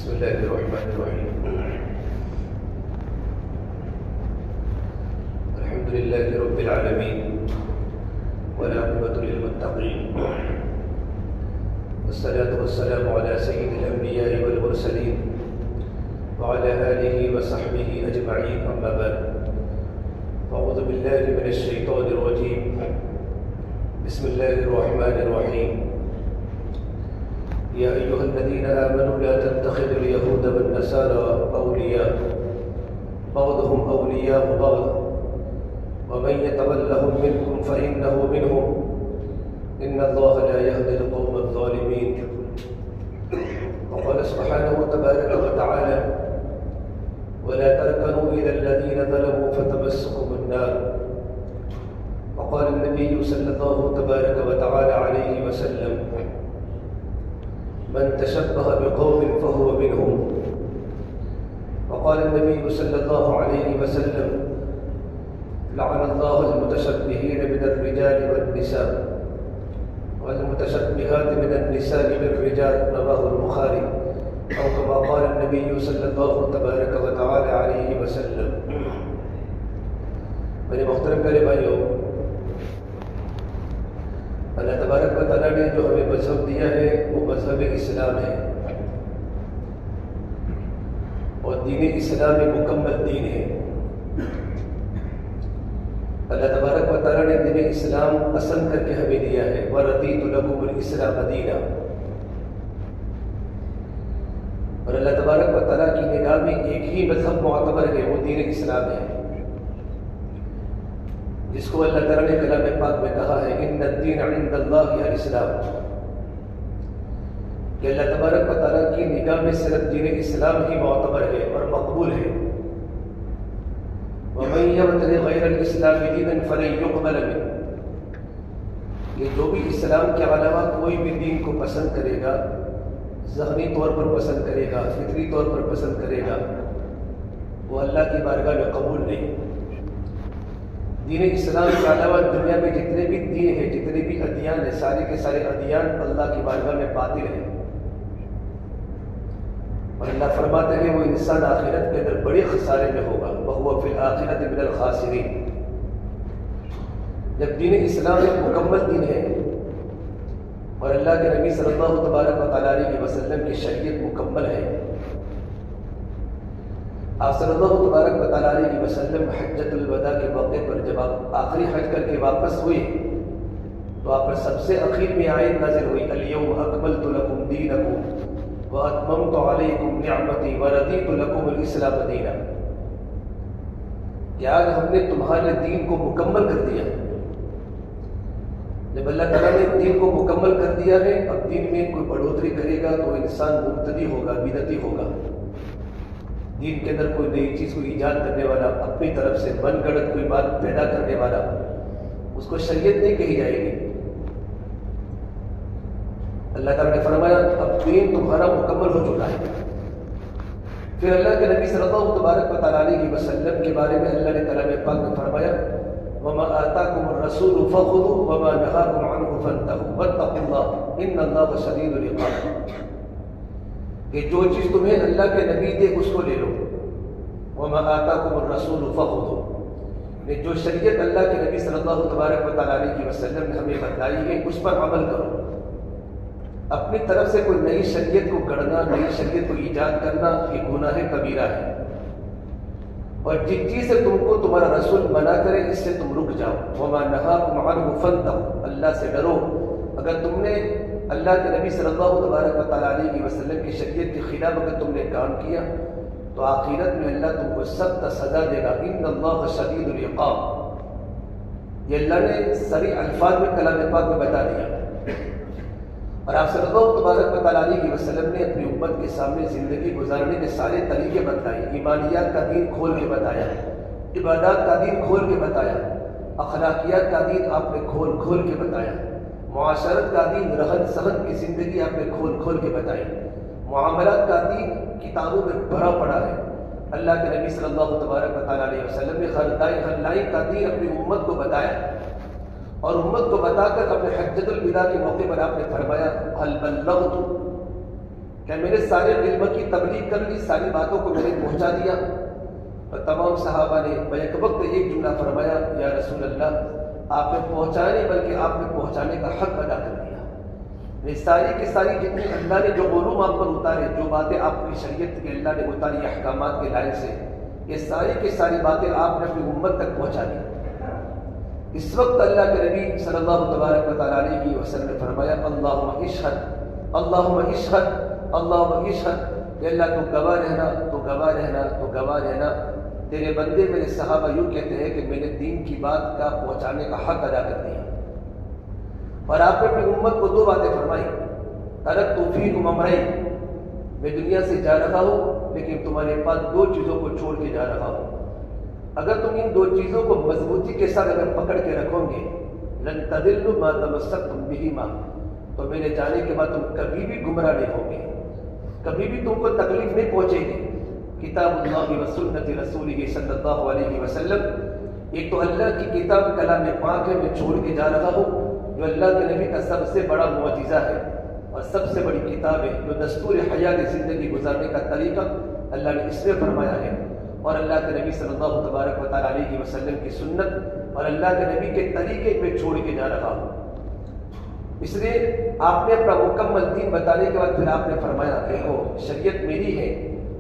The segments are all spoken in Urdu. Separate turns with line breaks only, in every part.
بسم الله الرحمن الرحيم. الحمد لله رب العالمين والعاقبة للمتقين، والصلاة والسلام على سيد الأنبياء والمرسلين وعلى آله وصحبه أجمعين، أما بعد. أعوذ بالله من الشيطان الرجيم. بسم الله الرحمن الرحيم. يا أيها الذين آمنوا لا تتخذوا اليهود والنصارى أولياء بعضهم أولياء بعض ومن يتولهم منكم فإنه منهم إن الله لا يهدي القوم الظالمين. وقال سبحانه وتبارك وتعالى: ولا تركنوا إلى الذين ظلموا فتمسكم النار. وقال النبي صلى الله تبارك وتعالى عليه وسلم: من تشبه بقوم فهو منهم. وقال النبي صلى الله عليه وسلم: لعن الله المتشبهين من الرجال والنساء والمتشبهات من النساء بالرجال. رواه البخاري. أو كما قال النبي صلى الله تبارك وتعالى عليه وسلم. میرے محترم پیارے بھائیوں، اللہ تبارک و تعالیٰ نے جو ہمیں مذہب دیا ہے وہ مذہب اسلام ہے، اور دین اسلام ایک مکمل دین ہے۔ اللہ تبارک و تعالیٰ نے دین اسلام پسند کر کے ہمیں دیا ہے، وَرَضِيتُ لَكُمُ الْإِسْلَامَ دِينًا۔ اور اللہ تبارک و تعالیٰ کی نگاہ میں ایک ہی مذہب معتبر ہے، وہ دین اسلام ہے، جس کو اللہ تعالیٰ نے کلام پاک میں کہا ہے: ان الدین عند اللہ الاسلام، کہ اللہ تبارک و تعالیٰ کی نگاہ میں صرف دین اسلام ہی معتبر ہے اور مقبول ہے۔ ومن یبتغ غیر الاسلام دینا فلن یقبل منہ، کہ جو بھی اسلام کے علاوہ کوئی بھی دین کو پسند کرے گا، ذہنی طور پر پسند کرے گا، فطری طور پر پسند کرے گا، وہ اللہ کی بارگاہ میں قبول نہیں۔ دین اسلام کے علاوہ دنیا میں جتنے بھی دین ہیں، جتنے بھی ادیان ہیں، سارے کے سارے ادیان اللہ کی بارگاہ میں باطل ہیں، اور اللہ فرماتے ہیں وہ انسان آخرت کے اندر بڑے خسارے میں ہوگا، وَهُوَ فِي الْآخِرَةِ مِنَ الْخَاسِرِينَ۔ جب دین اسلام ایک مکمل دین ہے اور اللہ کے نبی صلی اللہ تبارک و تعالیٰ علیہ وسلم کی شریعت مکمل ہے، آپ صلی اللہ تبارک و تعالیٰ علیہ وسلم حجۃ الوداع کے موقع پر جب آپ آخری حج کر کے واپس ہوئے تو آپ پر سب سے آخر میں آیت نازل ہوئی: الیوم اکملت لکم دینکم واتممت علیکم نعمتی ورضیت لکم الاسلام دینا، کہ آج ہم نے تمہارے دین کو مکمل کر دیا۔ جب اللہ تعالیٰ نے دین کو مکمل کر دیا ہے، اب دین میں کوئی بڑھوتری کرے گا تو انسان مبتدی ہوگا، بدعتی ہوگا۔ دین کے اندر کوئی نئی چیز کو ایجاد کرنے والا، اپنی طرف سے من گڑت کوئی بات پیدا کرنے والا، اس کو شریعت نہیں کہی جائے گی۔ اللہ تعالیٰ نے فرمایا اب دین تمہارا مکمل ہو چکا ہے۔ پھر اللہ کے نبی صلی اللہ تبارک و تعالیٰ علیہ وسلم کے بارے میں اللہ نے کلام پاک میں فرمایا: وَمَا آتَاكُمُ الرَّسُولُ فَخُذُوهُ وَمَا نَهَاكُمْ عَنْهُ فَانْتَهُوا وَاتَّقُوا اللَّهَ إِنَّ اللَّهَ شَدِيدُ الْعِقَابِ، کہ جو چیز تمہیں اللہ کے نبی دے اس کو لے لو۔ وَمَا آتَاكُمُ الرَّسُولُ فَخُذُوهُ، جو شریعت اللہ کے نبی صلی اللہ تبارک و تعالیٰ علیہ وسلم نے ہمیں بتائی ہے اس پر عمل کرو۔ اپنی طرف سے کوئی نئی شریعت کو گڑھنا، نئی شریعت کو ایجاد کرنا یہ گناہ کبیرہ ہے، اور جس چیز سے تم کو تمہارا رسول منع کرے اس سے تم رک جاؤ۔ وَمَا نَهَاكُمْ عَنْهُ فَانْتَهُوا، اللہ سے ڈرو۔ اگر تم نے اللہ کے نبی صلی اللہ تبارک و تعالیٰ علیہ وسلم کی شریعت کے خلاف اگر تم نے کام کیا تو آخرت میں اللہ تم کو سخت سزا دے گا۔ ان اللہ شدید العقاب، یہ اللہ نے صریح الفاظ میں کلام پاک میں بتا دیا۔ اور آپ صلی اللہ تبارک و تعالیٰ علیہ وسلم نے اپنی امت کے سامنے زندگی گزارنے کے سارے طریقے بتائے، ایمانیات کا دین کھول کے بتایا، عبادات کا دین کھول کے بتایا، اخلاقیات کا دین آپ نے کھول کے بتایا، معاشرت کا دین، رہن سہن کی زندگی آپ نے کھول کے بتائی، معاملات کا دین کتابوں میں بھرا پڑا ہے۔ اللہ کے نبی صلی اللہ تبارک و تعالیٰ علیہ وسلم نے ہر لائن کا دین اپنی امت کو بتایا، اور امت کو بتا کر اپنے حجۃ الوداع کے موقع پر آپ نے فرمایا: هل بلغت، کہ میں نے سارے علم کی تبلیغ کر لی، ساری باتوں کو میں نے پہنچا دیا؟ اور تمام صحابہ نے بیک وقت ایک جملہ فرمایا، یا رسول اللہ آپ نے پہنچایا نہیں بلکہ آپ نے پہنچانے کا حق ادا کر دیا۔ یہ ساری کی ساری جتنی اللہ نے جو علوم آپ پر اتارے، جو باتیں آپ کی شریعت کے اللہ نے اتاری احکامات کے لائن سے، یہ ساری کی ساری باتیں آپ نے اپنی امت تک پہنچا دی۔ اس وقت اللہ کے نبی صلی اللہ تبارک و تعالیٰ علیہ وسلم نے فرمایا، اللہم اشہد اللہم اشہد اللہم اشہد، کہ اللہ تو گواہ رہنا، تو گواہ رہنا، تو گواہ رہنا، تیرے بندے میرے صحابہ یوں کہتے ہیں کہ میں نے دین کی بات کا پہنچانے کا حق ادا کر دیا۔ اور آپ نے اپنی امت کو دو باتیں فرمائی، ترکت فیکم امرین، میں دنیا سے جا رہا ہوں لیکن تمہارے پاس دو چیزوں کو چھوڑ کے جا رہا ہوں، اگر تم ان دو چیزوں کو مضبوطی کے ساتھ اگر پکڑ کے رکھو گے، لن تضلوا ما تمسکتم بہما، تو میرے جانے کے بعد تم کبھی بھی گمراہ نہیں ہوگے، کبھی بھی تم کو تکلیف نہیں پہنچے گی۔ کتاب اللہ و سنت رسولہ صلی اللہ علیہ وسلم، ایک تو اللہ کی کتاب کلام پاک ہے، میں چھوڑ کے جا رہا ہوں، جو اللہ کے نبی کا سب سے بڑا معجزہ ہے اور سب سے بڑی کتاب ہے، جو دستور حیات زندگی گزارنے کا طریقہ اللہ نے اس میں فرمایا ہے، اور اللہ کے نبی صلی اللہ تبارک و تعالیٰ علیہ وسلم کی سنت اور اللہ کے نبی کے طریقے پہ چھوڑ کے جا رہا ہوں۔ اس لیے آپ نے اپنا مکمل دین بتانے کے بعد پھر آپ نے فرمایا، دیکھو شریعت میری ہے،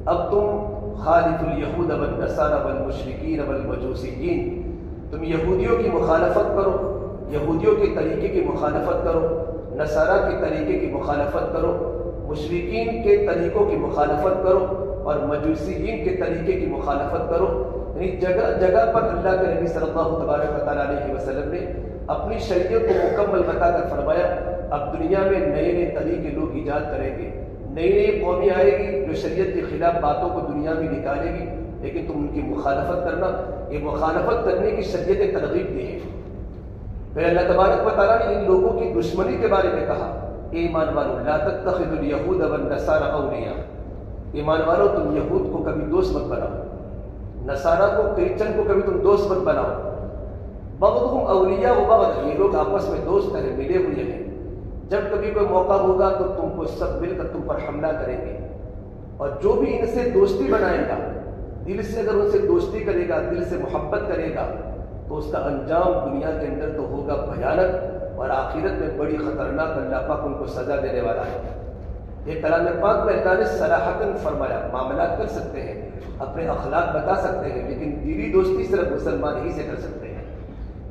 اب تم خالف الیہود والنصارى والمشرکین والمجوسیین، تم یہودیوں کی مخالفت کرو، یہودیوں کے طریقے کی مخالفت کرو، نصارہ کے طریقے کی مخالفت کرو، مشرکین کے طریقوں کی مخالفت کرو اور مجوسیین کے طریقے کی مخالفت کرو۔ یعنی جگہ جگہ پر اللہ کے نبی صلی اللہ تبارک و تعالیٰ علیہ وسلم نے اپنی شریعت کو مکمل بتا کر فرمایا، اب دنیا میں نئے نئے طریقے لوگ ایجاد کریں گے، نئی نئی قومی آئے گی جو شریعت کے خلاف باتوں کو دنیا میں نکالے گی، لیکن تم ان کی مخالفت کرنا، یہ مخالفت کرنے کی شریعت ترغیب دی ہے۔ پھر اللہ تبارک و تعالیٰ نے ان لوگوں کی دشمنی کے بارے میں کہا، ایمان والو لا تتخذوا الیہود والنصارى اولیاء، ایمان والو تم یہود کو کبھی دوست مت بناؤ، نصارہ کو کرسچن کو کبھی تم دوست مت بناؤ، بعضهم اولیاء و بعض، یہ لوگ آپس میں دوست ہیں، ملے ہوئے ہیں، جب کبھی کوئی موقع ہوگا تو تم کو سب مل کر تم پر حملہ کریں گے، اور جو بھی ان سے دوستی بنائے گا، دل سے اگر ان سے دوستی کرے گا، دل سے محبت کرے گا، تو اس کا انجام دنیا کے اندر تو ہوگا بھیانک، اور آخرت میں بڑی خطرناک، اللہ پاک ان کو سزا دینے والا ہے۔ یہ کلام پاک میں اللہ نے صراحتاً فرمایا، معاملات کر سکتے ہیں، اپنے اخلاق بتا سکتے ہیں، لیکن دلی دوستی صرف مسلمان ہی سے کر سکتے ہیں،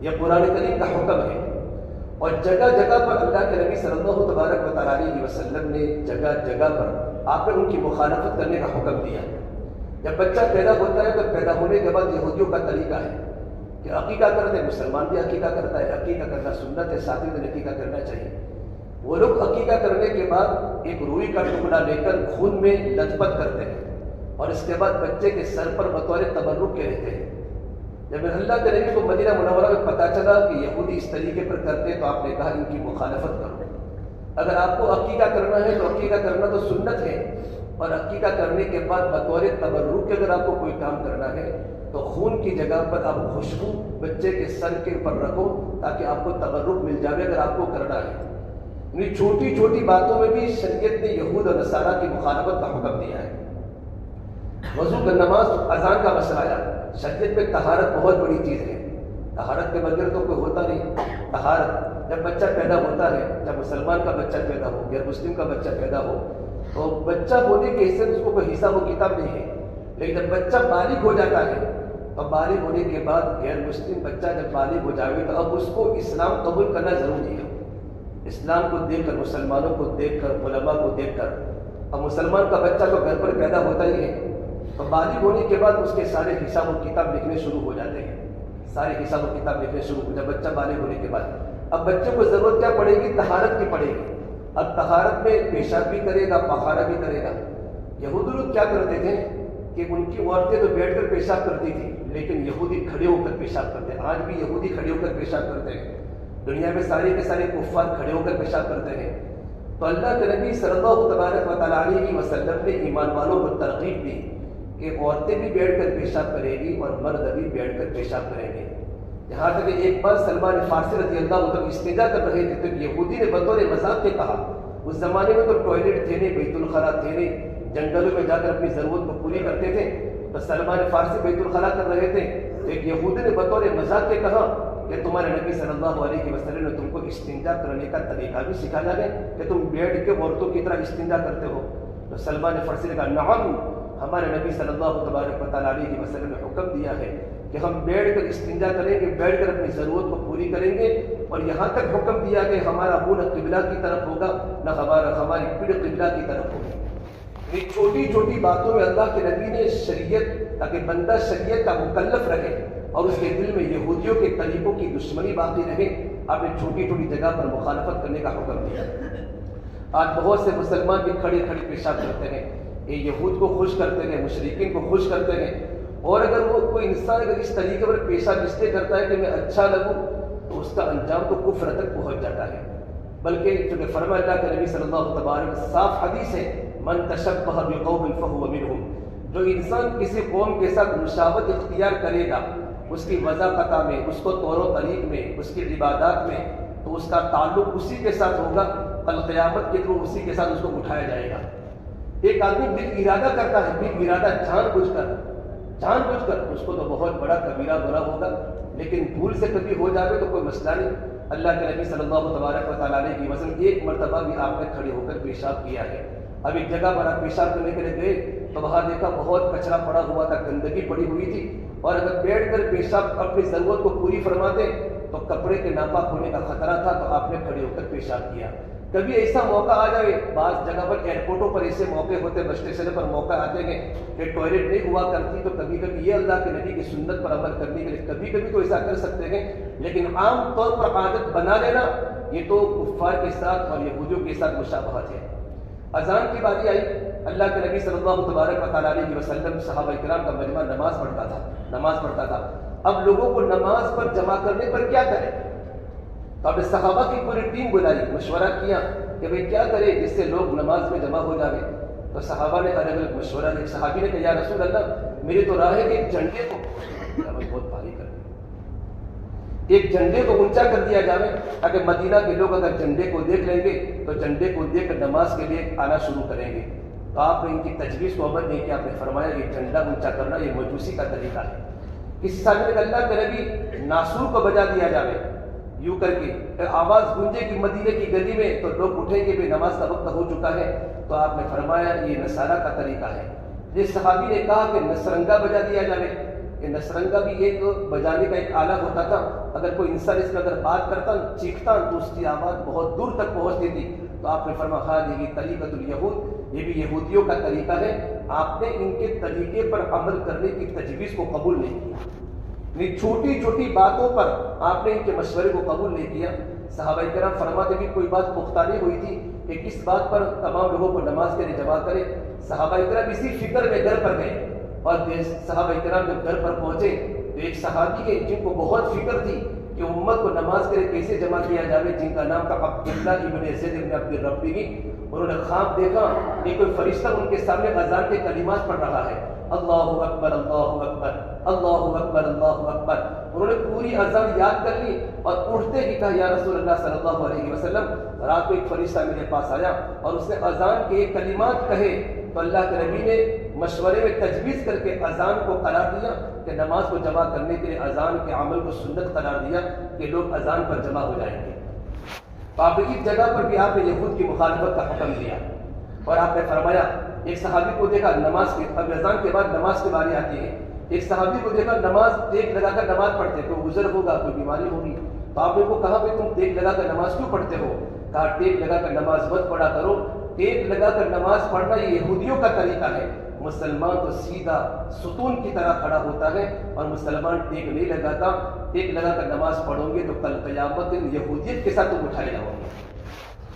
یہ قرآن کریم کا حکم ہے۔ اور جگہ جگہ پر اللہ کے نبی صلی اللہ تبارک و تعالیٰ علیہ وسلم نے جگہ جگہ پر آپ نے ان کی مخالفت کرنے کا حکم دیا۔ جب بچہ پیدا ہوتا ہے تو پیدا ہونے کے بعد یہودیوں کا طریقہ ہے کہ عقیقہ کرتے ہیں، مسلمان بھی عقیقہ کرتا ہے، عقیقہ کرنا سنت ہے، ساتھ میں عقیقہ کرنا چاہیے۔ وہ لوگ عقیقہ کرنے کے بعد ایک روئی کا ٹکڑا لے کر خون میں لت پت کرتے ہیں، اور اس کے بعد بچے کے سر پر بطور تبرک کے رہتے ہیں۔ جب اللہ کے نبی کو مدینہ منورہ میں پتہ چلا کہ یہودی اس طریقے پر کرتے ہیں تو آپ نے کہا ان کی مخالفت کرو، اگر آپ کو عقیقہ کرنا ہے تو عقیقہ کرنا تو سنت ہے، اور عقیقہ کرنے کے بعد بطور تبرک کے اگر آپ کو کوئی کام کرنا ہے تو خون کی جگہ پر آپ خوشبو بچے کے سر کے اوپر رکھو تاکہ آپ کو تبرک مل جائے اگر آپ کو کرنا ہے۔ یعنی چھوٹی چھوٹی باتوں میں بھی شریعت نے یہود اور نصارہ کی مخالفت کا حکم دیا ہے۔ وضو کا نماز اذان کا مسئلہ آیا، شریعت میں طہارت بہت بڑی چیز ہے، طہارت کے بغیر تو کوئی ہوتا نہیں۔ طہارت جب بچہ پیدا ہوتا ہے، جب مسلمان کا بچہ پیدا ہو، غیر مسلم کا بچہ پیدا ہو، تو بچہ ہونے کے حصے اس کو کوئی حساب و کتاب نہیں ہے، لیکن جب بچہ بالغ ہو جاتا ہے تو بالغ ہونے کے بعد غیر مسلم بچہ جب بالغ ہو جائے تو اب اس کو اسلام قبول کرنا ضروری ہے۔ اسلام کو دیکھ کر، مسلمانوں کو دیکھ کر، علماء کو دیکھ کر، اب مسلمان کا بچہ تو گھر پر پیدا ہوتا ہی ہے، تو بالغ ہونے کے بعد اس کے سارے حساب و کتاب لکھنے شروع ہو جاتے ہیں، سارے حساب و کتاب لکھنے شروع ہو جب بچہ بالغ ہونے کے بعد اب بچے کو ضرورت کیا پڑے گی؟ طہارت کی پڑے گی۔ اب طہارت میں پیشاب بھی کرے گا، پخارا بھی کرے گا۔ یہودی لوگ کیا کرتے تھے کہ ان کی عورتیں تو بیٹھ کر پیشاب کرتی تھی، لیکن یہودی کھڑے ہو کر پیشاب کرتے ہیں۔ آج بھی یہودی کھڑے ہو کر پیشاب کرتے ہیں، دنیا میں سارے کے سارے کفار کھڑے ہو کر پیشاب کرتے ہیں۔ تو اللہ کے نبی صلی اللہ تبارک و تعالیٰ علیہ وسلم نے ایمان والوں کو ترغیب دی کہ عورتیں بھی بیٹھ کر پیشاب کرے گی اور مرد بھی بیٹھ کر پیشاب کریں گے۔ یہاں تک کہ ایک بار سلمان فارسی رضی اللہ عنہ استنجا کر رہے تھے تو یہودی نے بطور مذاق کے کہا، اس زمانے میں تو ٹوائلٹ تھے نہیں، بیت الخلا تھے نہیں، جنگلوں میں جا کر اپنی ضرورت کو پوری کرتے تھے. تو سلمان فارسی بیت الخلا کر رہے تھے، ایک یہودی نے بطور مذاق کے کہا کہ تمہارے نبی صلی اللہ علیہ وسلم نے تم کو استنجا کرنے کا طریقہ بھی سکھایا ہے کہ تم بیٹھ کے عورتوں کی طرح استنجا کرتے ہو. تو سلمان فارسی نے کہا نعم، ہمارے نبی صلی اللہ تبارک و تعالیٰ علیہ وسلم نے حکم دیا ہے کہ ہم بیٹھ کر استنجا کریں گے، بیٹھ کر اپنی ضرورت کو پوری کریں گے. اور یہاں تک حکم دیا کہ ہمارا منہ نہ قبلہ کی طرف ہوگا نہ ہماری پیٹھ قبلہ کی طرف ہوگی. یہ چھوٹی چھوٹی باتوں میں اللہ کے نبی نے شریعت، تاکہ بندہ شریعت کا مکلف رہے اور اس کے دل میں یہودیوں کے طریقوں کی دشمنی باقی رہے، آپ نے چھوٹی چھوٹی جگہ پر مخالفت کرنے کا حکم دیا. آج بہت سے مسلمان بھی کھڑے کھڑے پیشاب کرتے ہیں، یہ یہود کو خوش کرتے ہیں، مشرکین کو خوش کرتے ہیں. اور اگر وہ کوئی انسان اگر اس طریقے پر پیشاب اس لیے کرتا ہے کہ میں اچھا لگوں تو اس کا انجام تو کفر تک پہنچ جاتا ہے. بلکہ چونکہ فرما اللہ کے نبی صلی اللہ تبارک صاف حدیث ہے، من تشبہ بقوم فہو منہم، جو انسان کسی قوم کے ساتھ مشابہت اختیار کرے گا اس کی وضاقتہ میں، اس کو طور و طریق میں، اس کی عبادات میں، تو اس کا تعلق اسی کے ساتھ ہوگا. کل قیامت کے دن اسی کے ساتھ اس کو اٹھایا جائے گا. ایک آدمی بال ارادہ کرتا ہے، بال ارادہ جان بوجھ کر اس کو تو بہت بڑا کبیرہ گناہ ہوگا، لیکن بھول سے کبھی ہو جائے تو کوئی مسئلہ نہیں. اللہ کے نبی صلی اللہ تبارک و تعالیٰ علیہ کی وسلم ایک مرتبہ بھی آپ نے کھڑے ہو کر پیشاب کیا ہے. اب ایک جگہ پر آپ پیشاب کرنے کے لیے گئے تو وہاں دیکھا بہت کچرا پڑا ہوا تھا، گندگی پڑی ہوئی تھی، اور اگر بیٹھ کر پیشاب اپنی ضرورت کو پوری فرماتے تو کپڑے کے ناپاک ہونے کا خطرہ تھا، تو آپ نے کھڑے ہو کر پیشاب کیا. کبھی ایسا موقع آ جائے، بعض جگہ پر ایئرپورٹوں پر ایسے موقع ہوتے، بس اسٹیشن پر موقع آتے ہیں کہ ٹوائلٹ نہیں ہوا کرتی، تو کبھی کبھی یہ اللہ کے نبی کی سنت پر عمل کرنے کے لیے کبھی کبھی تو ایسا کر سکتے ہیں. لیکن عام طور پر عادت بنا لینا یہ تو کفار کے ساتھ اور یہودیوں کے ساتھ مشابہت ہے. اذان کی باری آئی، اللہ کے نبی صلی اللہ تبارک و تعالیٰ علیہ وسلم صحابہ کرام کا مجمع نماز پڑھتا تھا. اب لوگوں کو نماز پر جمع کرنے پر کیا کریں؟ تو آپ نے صحابہ کی پوری ٹیم بلائی، مشورہ کیا کہ بھئی کیا کرے جس سے لوگ نماز میں جمع ہو جائے. تو صحابہ نے الگ الگ مشورہ دیا. ایک صحابی نے کہا یا رسول اللہ، میری تو راہ ہے کہ ایک جھنڈے کو بہت بھاری کر دیا، ایک جھنڈے کو اونچا کر دیا جائے تاکہ مدینہ کے لوگ اگر جھنڈے کو دیکھ لیں گے تو جھنڈے کو دیکھ کر نماز کے لیے آنا شروع کریں گے. تو آپ نے ان کی تجویز کو عمل نہیں کیا، آپ نے فرمایا یہ جھنڈا اونچا کرنا یہ مجوسی کا طریقہ ہے. کسی صحابی نے اللہ کے نبی ناسور کو بجا دیا جائے یوں کر کے آواز گونجے گی مدینے کی گلی میں تو لوگ اٹھیں گے بھی نماز کا وقت ہو چکا ہے. تو آپ نے فرمایا یہ نصارہ کا طریقہ ہے. جس صحابی نے کہا کہ نسرنگا بجا دیا جائے، یہ نسرنگا بھی ایک بجانے کا ایک آلہ ہوتا تھا، اگر کوئی انسان اس میں اگر بات کرتا چیختا تو اس کی آواز بہت دور تک پہنچتی تھی. تو آپ نے فرمایا ہاں یہ طریقۃ الیہود، یہ بھی یہودیوں کا طریقہ ہے. آپ نے ان کے طریقے پر عمل کرنے کی تجویز کو قبول نہیں کیا، چھوٹی چھوٹی باتوں پر آپ نے ان کے مشورے کو قبول نہیں کیا. صحابہ کرام فرماتے بھی کوئی بات پختہ نہیں ہوئی تھی کہ کس بات پر تمام لوگوں کو نماز کے لیے جمع کرے. صحابہ کرام اسی فکر میں گھر پر گئے، اور صحابہ کرام جب گھر پر پہنچے تو ایک صحابی کے جن کو بہت فکر تھی کہ امت کو نماز کے لیے کیسے جمع کیا جائے، جن کا نام تھا عبداللہ ابن زید ابن عبد الربی، انہوں نے خواب دیکھا کہ کوئی فرشتہ ان کے سامنے اذان کے کلمات پڑھ رہا ہے، اللہ اکبر اللہ اکبر اللہ اکبر اللہ اکبر. انہوں نے پوری اذان یاد کر لی اور اٹھتے ہی کہا یا رسول اللہ صلی اللہ علیہ وسلم، رات کو ایک فرشتہ میرے پاس آیا اور اس نے اذان کے کلمات کہے. تو اللہ کے نبی نے مشورے میں تجویز کر کے اذان کو قرار دیا کہ نماز کو جمع کرنے کے لیے اذان کے عمل کو سنت قرار دیا کہ لوگ اذان پر جمع ہو جائیں گے. تو آپ اس جگہ پر بھی آپ نے یہود کی مخالفت کا حکم دیا، اور آپ نے فرمایا ایک صحابی کو دیکھا نماز کے اذان کے بعد نماز کی باری آتی ہے، ایک صحابی کو دیکھا نماز ٹیک لگا کر نماز پڑھتے، کوئی گزر ہوگا کوئی بیماری ہوگی. تو آپ نے کو کہا بھائی تم ٹیک لگا کر نماز کیوں پڑھتے ہو؟ کہا ٹیک لگا کر نماز مت پڑھا کرو، ٹیک لگا کر نماز پڑھنا یہ یہودیوں کا طریقہ ہے. مسلمان تو سیدھا ستون کی طرح کھڑا ہوتا ہے اور مسلمان ٹیک نہیں لگاتا. ٹیک لگا کر نماز پڑھو گے تو کل قیامت دن یہودیت کے ساتھ تم اٹھائے جاؤ گے.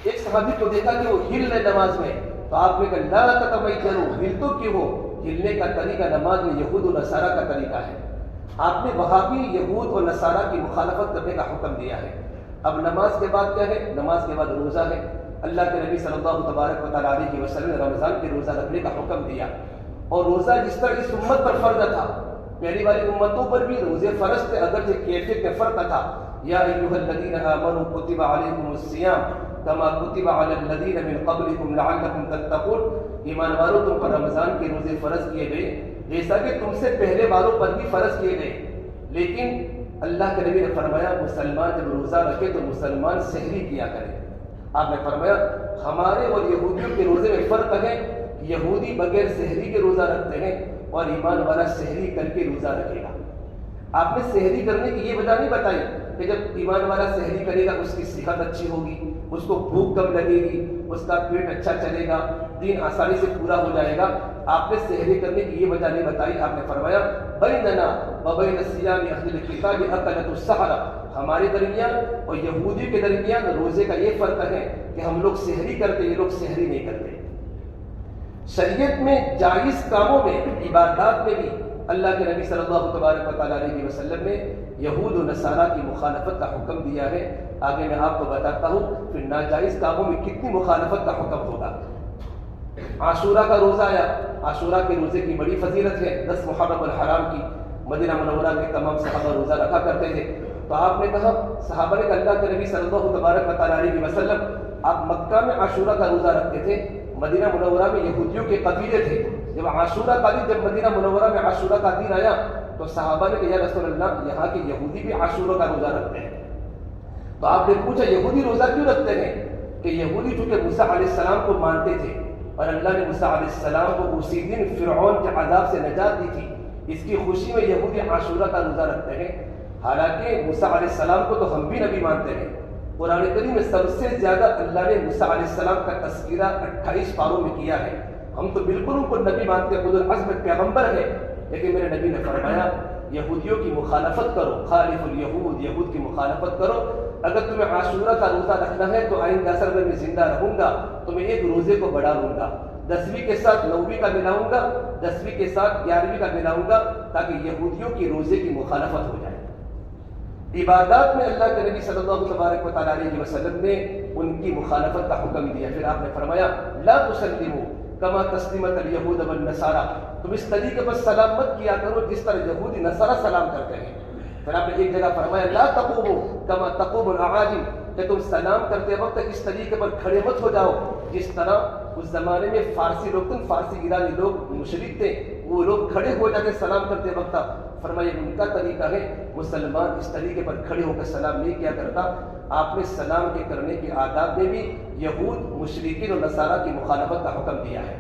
ایک صحابی کو دیکھا کہ وہ ہل رہے نماز میں، تو آپ نے کہا لا تتمیجروا، ہل تو کیوں ہو؟ ہلنے کا طریقہ نماز میں یہود و نصارہ کا طریقہ ہے. آپ نے وہابی یہود اور نصارہ کی مخالفت کرنے کا حکم دیا ہے. اب نماز کے بعد کیا ہے؟ نماز کے بعد روزہ ہے. اللہ کے نبی صلی اللہ تبارک و تعالیٰ علیہ وسلم نے رمضان کے روزہ رکھنے کا حکم دیا، اور روزہ جس طرح اس امت پر فرض تھا پہلی والی امتوں پر بھی روزے فرض تھے، اگرچہ کیفیت میں فرق تھا. یا ایھا الذین آمنوا کتب علیکم الصیام کما کتب علی الذین من قبلکم لعلکم تتقون، ایمان والوں تم پر رمضان کے روزے فرض کیے گئے جیسا کہ تم سے پہلے والوں پر بھی فرض کیے گئے، لیکن اللہ کے نبی نے فرمایا مسلمان جب روزہ رکھے تو مسلمان سحری کیا کرے۔ آپ نے فرمایا ہمارے اور یہودیوں کے روزے میں فرق ہے، یہودی بغیر سحری کے روزہ رکھتے ہیں اور ایمان والا سحری کر کے روزہ رکھے گا۔ آپ نے سحری کرنے کی یہ وجہ نہیں بتائی کہ جب ایمان والا سحری کرے گا اس کی صحت اچھی ہوگی، اس کو بھوک کم لگے گی، اس کا پیٹ اچھا چلے گا، دین آسانی سے پورا ہو جائے گا۔ آپ نے سحری کرنے کی یہ وجہ نہیں بتائی، آپ نے فرمایا بیننا وبین صیام اہل الکتاب اکلۃ السحر، ہمارے درمیان اور یہودی کے درمیان روزے کا یہ فرق ہے کہ ہم لوگ سحری کرتے، یہ لوگ سحری نہیں کرتے۔ شریعت میں جائز کاموں میں، عبادات میں بھی اللہ کے نبی صلی اللہ تبارک و تعالیٰ علیہ وسلم نے یہود و نصارہ کی مخالفت کا حکم دیا ہے۔ آگے میں آپ کو بتاتا ہوں پھر ناجائز کاموں میں کتنی مخالفت کا حکم ہوگا۔ عاشورہ کا روزہ آیا، عاشورہ کے روزے کی بڑی فضیلت ہے، 10 محرم الحرام کی، مدینہ منورہ کے تمام صحابہ روزہ رکھا کرتے تھے۔ تو آپ نے کہا صحابہ نے کہ اللہ کے نبی صلی اللہ تبارک و تعالیٰ علیہ وسلم آپ مکہ میں عاشورہ کا روزہ رکھتے تھے، مدینہ منورہ میں یہودیوں کے قبیلے تھے، جب عاشورہ کا دن، جب مدینہ منورہ میں عاشورہ کا دن آیا تو صحابہ نے کہا یا رسول اللہ یہاں کے یہودی بھی عاشورہ کا روزہ رکھتے ہیں۔ تو آپ نے پوچھا یہودی روزہ کیوں رکھتے ہیں؟ کہ یہودی چونکہ موسیٰ علیہ السلام کو مانتے تھے اور اللہ نے موسیٰ علیہ السلام کو اسی دن فرعون کے عذاب سے نجات دی تھی، اس کی خوشی میں یہودی عاشورہ کا روزہ رکھتے ہیں۔ حالانکہ موسیٰ علیہ السلام کو تو ہم بھی نبی مانتے ہیں، قرآن کریم میں سب سے زیادہ اللہ نے موسیٰ علیہ السلام کا تذکرہ 28 پاروں میں کیا ہے۔ ہم تو بالکل ان کو نبی مانتے ہیں، اولو العزم پیغمبر ہے، لیکن میرے نبی نے فرمایا یہودیوں کی مخالفت کرو، خالف الیہود، یہود کی مخالفت کرو۔ اگر تمہیں عاشورہ کا روزہ رکھنا ہے تو آئندہ سال میں زندہ رہوں گا تمہیں ایک روزے کو بڑھا دوں گا، 10ویں کے ساتھ 9ویں کا ملاؤں گا، 10ویں کے ساتھ 11ویں کا ملاؤں گا، تاکہ یہودیوں کی روزے کی مخالفت ہو جائے۔ عبادات میں اللہ کے نبی صلی اللہ تبارک و تعالیٰ علیہ وسلم نے ان کی مخالفت کا حکم دیا۔ پھر آپ نے فرمایا لا تسلموا کما تسلیمت الیہود والنصارى، تم اس طریقے پر سلام مت کیا کرو جس طرح یہودی نصارہ سلام کرتے ہیں۔ پھر آپ نے ایک جگہ فرمایا لا تقوموا کما تقوم الاعاجم، کہ تم سلام کرتے وقت اس طریقے پر کھڑے مت ہو جاؤ جس طرح اس زمانے میں فارسی لوگ، فارسی ایرانی لوگ مشرک تھے، وہ لوگ کھڑے ہو جاتے سلام کرتے وقت۔ فرمایا ان کا طریقہ ہے، مسلمان اس طریقے پر کھڑے ہو کر سلام نہیں کیا کرتا۔ آپ نے سلام کے کرنے کے آداب میں بھی یہود، مشرکین اور نصارہ کی مخالفت کا حکم دیا ہے۔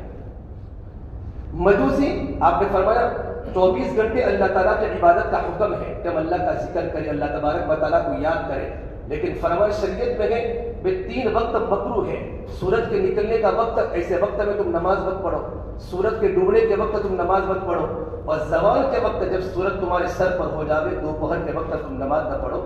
مجوسی، آپ نے فرمایا 24 گھنٹے اللہ تعالیٰ کی عبادت کا حکم ہے کہ ہم اللہ کا ذکر کریں، اللہ تبارک و تعالیٰ کو یاد کریں، لیکن فرمان شریعت میں ہے کہ 3 وقت مکروہ ہے۔ سورج کے نکلنے کا وقت، ایسے وقت میں تم نماز مت پڑھو، سورج کے ڈوبنے کے وقت تم نماز مت پڑھو، اور زوال کے وقت جب سورج تمہارے سر پر ہو جاوے دوپہر کے وقت تم نماز نہ پڑھو۔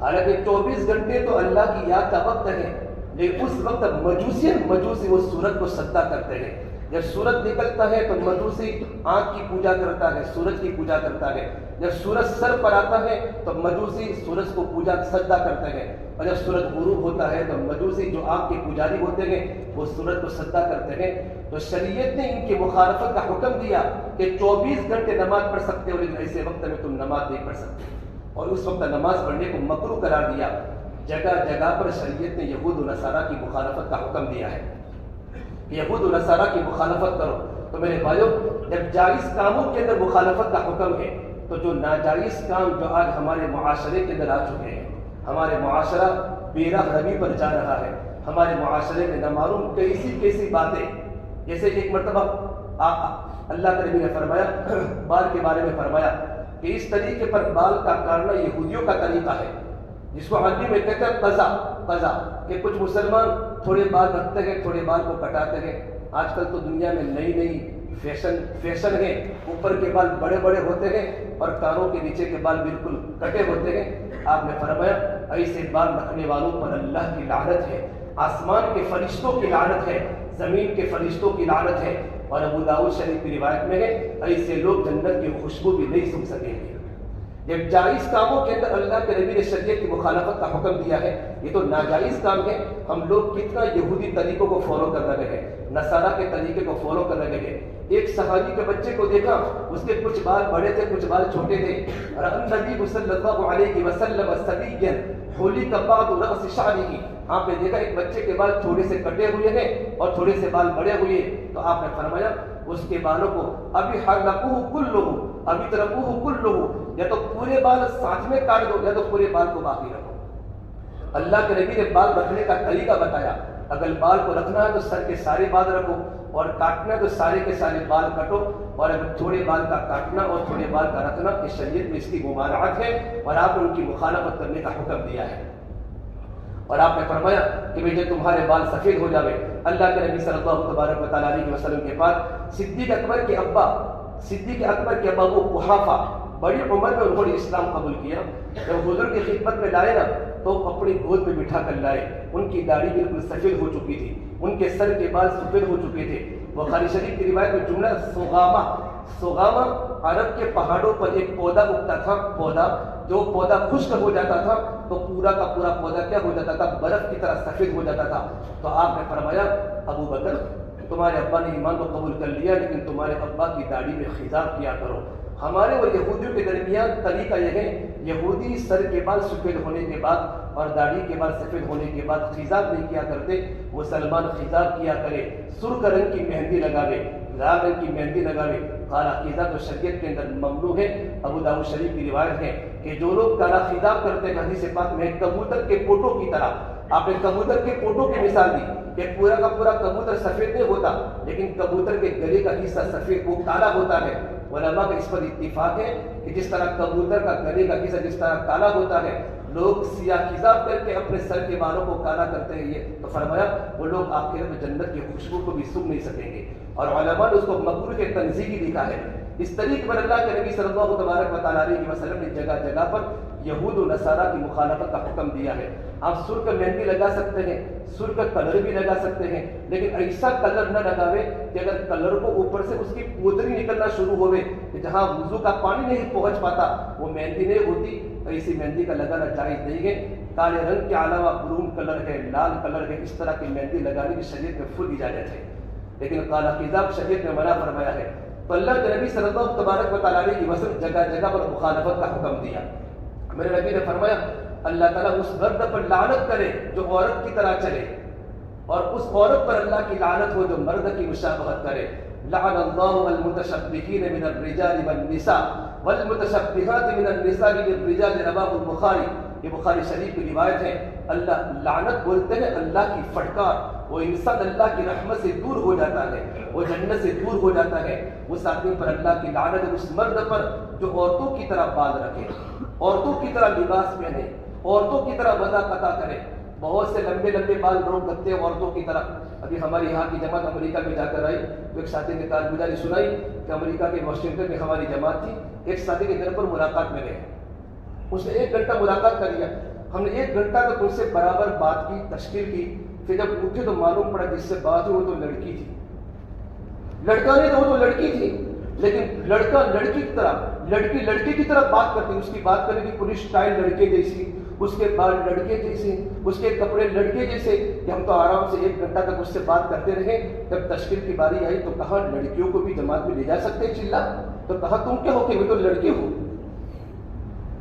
حالانکہ 24 گھنٹے تو اللہ کی یاد کا وقت ہے، لیکن اس وقت مجوسی وہ سورج کو سجدہ کرتے ہیں۔ جب سورج نکلتا ہے تو مجوسی آنکھ کی پوجا کرتا ہے، سورج کی پوجا کرتا ہے۔ جب سورج سر پر آتا ہے تو مجوسی سورج کو پوجا سجدہ کرتے ہیں، اور جب سورج غروب ہوتا ہے تو مجوسی جو آنکھ کے پجاری ہوتے ہیں وہ سورج کو سجدہ کرتے ہیں۔ تو شریعت نے ان کی مخالفت کا حکم دیا کہ 24 گھنٹے نماز پڑھ سکتے ہو، لیکن ایسے وقت میں تم نماز نہیں پڑھ سکتے، اور اس وقت نماز پڑھنے کو مکروہ قرار دیا۔ جگہ جگہ پر شریعت نے یہود و نصارہ کی مخالفت کا حکم دیا ہے، یہود و نصارہ کی مخالفت کرو۔ تو میرے بھائیو، جب جائز کاموں کے اندر مخالفت کا حکم ہے تو جو ناجائز کام جو آج ہمارے معاشرے کے اندر آ چکے ہیں، ہمارے معاشرہ بے راہ روی پر جا رہا ہے، ہمارے معاشرے میں نامعلوم کیسی باتیں، جیسے ایک مرتبہ اللہ کے نبی نے فرمایا، بال کے بارے میں فرمایا کہ اس طریقے پر بال کا کاٹنا یہودیوں کا طریقہ ہے، جس کو عربی میں کہتے ہیں قضا، کہ کچھ مسلمان تھوڑے بال رکھتے ہیں، تھوڑے بال کو کٹاتے ہیں۔ آج کل تو دنیا میں نئی فیشن ہے، اوپر کے بال بڑے بڑے ہوتے ہیں اور کانوں کے نیچے کے بال بالکل کٹے ہوتے ہیں۔ آپ نے فرمایا ایسے بال رکھنے والوں پر اللہ کی لعنت ہے، آسمان کے فرشتوں کی لعنت ہے، زمین کے فرشتوں کی لعنت ہے، اور ابو داؤد شریف کی روایت میں ہے ایسے لوگ جنت کی خوشبو بھی نہیں سن سکیں گے۔ جب جائز کاموں کے اندر اللہ کے نبی نے شریعت کی مخالفت کا حکم دیا ہے، یہ تو ناجائز کام ہے۔ ہم لوگ کتنا یہودی طریقوں کو فالو کر رہے ہیں، نصارہ کے طریقے کو فالو کر رہے ہیں۔ ایک صحابی کے بچے کو دیکھا، اس کے کچھ بال بڑے تھے، کچھ بال چھوٹے تھے، اور نبی صلی اللہ علیہ وسلم صبیا خلق بعض رأس شعره، آپ نے دیکھا ایک بچے کے بال تھوڑے سے کٹے ہوئے ہیں اور تھوڑے سے بال بڑے ہوئے ہیں، تو آپ نے فرمایا اس کے بالوں کو ابھی حلقوہ کلہ، ابھی ترکوہ کلہ، یا تو پورے بال ساتھ میں کاٹ دو یا تو پورے بال کو باقی رکھو۔ اللہ کے نبی نے بال رکھنے کا طریقہ بتایا، اگر بال کو رکھنا ہے تو سر کے سارے بال رکھو، اور کاٹنا ہے تو سارے کے سارے بال کٹو، اور اگر تھوڑے بال کا کاٹنا اور تھوڑے بال کا رکھنا اس شریعت میں اس کی ممانعت ہے، اور آپ نے ان کی مخالفت کرنے کا حکم دیا ہے۔ اور آپ نے فرمایا کہ بھئی جب تمہارے بال سفید ہو جاوے، اللہ کے نبی صلی اللہ تبارک و تعالیٰ علیہ وسلم کے پاس صدیق اکبر کے ابا وہ قحافہ بڑی عمر میں انہوں نے اسلام قبول کیا، جب حضور کی خدمت میں لائے نا تو اپنی گود میں بٹھا کر لائے، ان کی داڑھی بالکل سفید ہو چکی تھی، ان کے سر کے بال سفید ہو چکے تھے۔ بخاری شریف کی روایت میں جملہ سوغامہ عرب کے پہاڑوں پر ایک پودا اگتا تھا، پودا جو پودا خشک ہو جاتا تھا تو پورا کا پورا پودا کیا ہو جاتا تھا، برف کی طرح سفید ہو جاتا تھا۔ تو آپ نے فرمایا ابو بکر تمہارے ابا نے ایمان کو قبول کر لیا، لیکن تمہارے ابا کی داڑھی میں خضاب کیا کرو۔ ہمارے اور یہودیوں کے درمیان طریقہ یہ ہے، یہودی سر کے بال سفید ہونے کے بعد اور داڑھی کے بال سفید ہونے کے بعد خضاب نہیں کیا کرتے، مسلمان خضاب کیا کرے، سرخ رنگ کی مہندی لگاوے، لال رنگ کی مہندی لگاوے۔ کالا خضاب تو شریعت کے اندر ممنوع ہے۔ ابو داؤد شریف کی روایت ہے کہ جو لوگ کالا خضاب کرتے ہیں، حدیث پاک میں کبوتر کے پوٹوں کی طرح، آپ نے کبوتر کے پوٹوں کی مثال دی کہ پورا کا پورا کبوتر سفید نہیں ہوتا، لیکن کبوتر کے گلے کا حصہ سفید وہ کالا ہوتا ہے۔ علماء کا اس پر اتفاق ہے کہ جس طرح کبوتر کا گلے کا حصہ جس طرح کالا ہوتا ہے، لوگ سیاہ خضاب کر کے اپنے سر کے بالوں کو کالا کرتے ہیں، یہ تو فرمایا وہ لوگ آخرت میں جنت کی خوشبو کو بھی سونگھ نہیں سکیں گے، اور علماء نے اس کو مکروہ کے تنزیہی لکھا ہے۔ اس طریقے پر اللہ کے نبی صلی اللہ تبارک و تعالیٰ علیہ وسلم نے جگہ جگہ پر یہود و نصارہ کی مخالفت کا حکم دیا ہے۔ آپ سرخ مہندی لگا سکتے ہیں، سرخ کلر بھی لگا سکتے ہیں، لیکن ایسا کلر نہ لگاوے کہ اگر کلر کو اوپر سے اس کی پودری نکلنا شروع ہوئے کہ جہاں وضو کا پانی نہیں پہنچ پاتا وہ مہندی نہیں ہوتی، ایسی مہندی کا لگانا جائز نہیں ہے۔ کالے رنگ کے علاوہ برون کلر ہے، لال کلر ہے، اس طرح کی مہندی لگانے کی شریعت میں فل اجازت ہے، لیکن کالا خضاب شریعت میں منع فرمایا ہے۔ تو اللہ کے نبی صلی اللہ تبارک و تعالیٰ علیہ وسلم جگہ جگہ پر مخالفت کا حکم دیا۔ میرے نبی نے فرمایا اللہ تعالیٰ اس مرد پر لعنت کرے جو عورت کی طرح چلے، اور اس عورت پر اللہ کی لعنت ہو جو مرد کی مشابہت کرے۔ لعن اللہ المتشبہین من الرجال والنساء والمتشبہات من النساء بالرجال، رواه البخاری، یہ بخاری شریف کی روایت ہے۔ اللہ لعنت بولتے ہیں اللہ کی فٹکار، وہ انسان اللہ کی رحمت سے دور ہو جاتا ہے، وہ جنت سے دور ہو جاتا ہے۔ اس آدمی پر اللہ کی لعنت ہے، اس مرد پر جو عورتوں کی طرح بال رکھے، عورتوں کی طرح لباس پہنے، عورتوں کی طرح مذاق عطا کرے، بہت سے لمبے لمبے بال روک رکھتے ہیں عورتوں کی طرح۔ ابھی ہماری یہاں کی جماعت امریکہ میں جا کر آئی تو ایک ساتھی نے کارگزاری سنائی کہ امریکہ کے واشنگٹن میں ہماری جماعت تھی، ایک ساتھی کے گھر پر ملاقات میں گئے، اس نے 1 گھنٹہ ملاقات کر لیا، ہم نے 1 گھنٹہ تک ان سے برابر بات کی، تشکیل کی، پھر جب اٹھے تو معلوم پڑا جس سے بات ہوئی وہ تو لڑکی تھی، لڑکا نہیں تو وہ تو لڑکی تھی، لیکن لڑکا لڑکی کی طرح، لڑکی لڑکے کی طرح بات کرتی، اس کی بات کرنے کی پوری سٹائل لڑکے جیسی، اس کے بال لڑکے جیسے، اس کے کپڑے لڑکے جیسے، کہ ہم تو آرام سے 1 گھنٹہ تک اس سے بات کرتے رہے۔ جب تشکیل کی باری آئی تو کہا لڑکیوں کو بھی جماعت میں لے جا سکتے چلا، تو کہا تم کیا ہو کہ وہ تو لڑکی ہو۔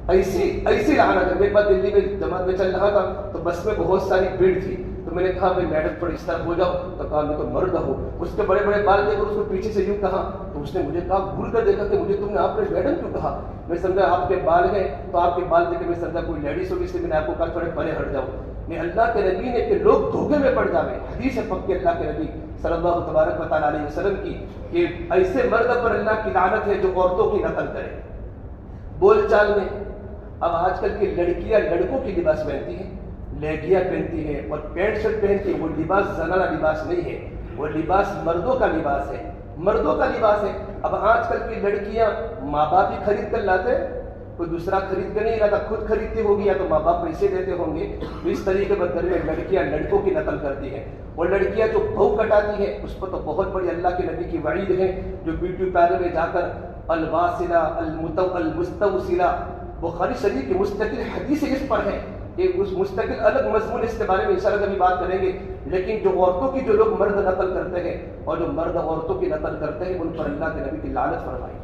ایسی لعنت ہے۔ میرے پاس دلی میں جماعت میں چل رہا تھا تو بس میں بہت ساری بھیڑ تھی، تو میں نے کہا بھائی میڈم تھوڑا اس طرح ہو جاؤ، تو کہا میں تو مرد ہوں۔ اس کے بڑے بڑے بال دیکھ کر اس کو پیچھے سے یوں کہا، تو اس نے مجھے کہا بھول کر دیکھا کہ مجھے تم نے آپ نے میڈم کیوں کہا؟ میں سمجھا آپ کے بال ہیں تو آپ کے بال دیکھ کے میں سمجھا کوئی لیڈیز ہوگی، اس لیے میں نے آپ کو کہا تھوڑے پرے ہٹ جاؤ۔ میں اللہ کے نبی نے کہ لوگ دھوکے میں پڑ جاوے، حدیث ہے پکی اللہ کے نبی صلی اللہ تبارک و تعالیٰ علیہ وسلم کی کہ ایسے مرد پر اللہ کی لعنت ہے جو عورتوں کی نقل کرے بول چال میں۔ اب آج کل کی لڑکیاں لڑکوں کی لباس پہنتی ہیں، لہنگیاں پہنتی ہیں اور پینٹ شرٹ پہنتی ہیں، وہ لباس زنانہ لباس نہیں ہے، وہ لباس مردوں کا لباس ہے، مردوں کا لباس ہے۔ اب آج کل کی لڑکیاں ماں باپ ہی خرید کر لاتے، کوئی دوسرا خرید کر نہیں لاتا، خود خریدتی ہوگی یا تو ماں باپ پیسے دیتے ہوں گے۔ تو اس طریقے پر گھر میں لڑکیاں لڑکوں کی نقل کرتی ہیں، اور لڑکیاں جو بہو کٹاتی ہیں اس پر تو بہت بڑی اللہ کے نبی کی وعید ہے، جو بیوٹی پارلر میں جا کر الواصلہ المستوصلہ، بخاری شریف کی مستقل حدیث اس پر ہے، ایک اس مستقل الگ مضمون اس کے بارے میں انشاءاللہ کبھی بات کریں گے۔ لیکن جو عورتوں کی جو لوگ مرد نقل کرتے ہیں اور جو مرد عورتوں کی نقل کرتے ہیں ان پر اللہ کے نبی کی لعنت فرمائی۔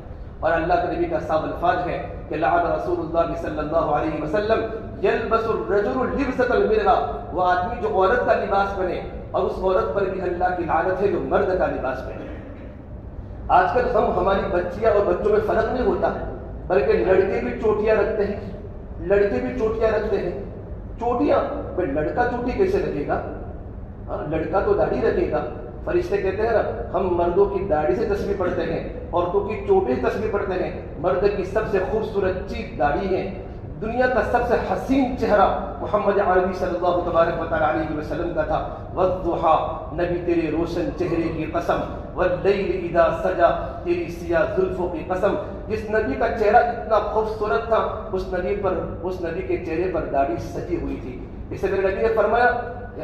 اور اللہ کے نبی کا صاحب الفاظ ہے کہ لعن رسول اللہ صلی اللہ علیہ وسلم یلبس الرجل لبسۃ المرأة، وہ آدمی جو عورت کا لباس پہنے، اور اس عورت پر بھی اللہ کی لعنت ہے جو مرد کا لباس پہنے۔ آج کل ہماری بچیاں اور بچوں میں فرق نہیں ہوتا، بلکہ لڑکے بھی چوٹیاں رکھتے ہیں، لڑکے بھی چوٹیاں رکھتے ہیں۔ چوٹیاں، بھائی لڑکا چوٹی کیسے رکھے گا؟ لڑکا تو داڑھی رکھے گا۔ فرشتے کہتے ہیں نا، ہم مردوں کی داڑھی سے تسبیح پڑھتے ہیں، عورتوں کی چوٹی سے تسبیح پڑھتے ہیں۔ مرد کی سب سے خوبصورت چیز داڑھی ہے۔ دنیا کا سب سے حسین چہرہ محمد عربی صلی اللہ تبارک و تعالی علیہ وسلم کا تھا۔ والضحیٰ، نبی تیرے روشن چہرے کی قسم، واللیل اذا سجا، تیری سیاہ زلفوں کی قسم۔ جس نبی کا چہرہ اتنا خوبصورت تھا، اس نبی کے چہرے پر داڑھی سجی ہوئی تھی۔ اسے میرے نبی نے فرمایا،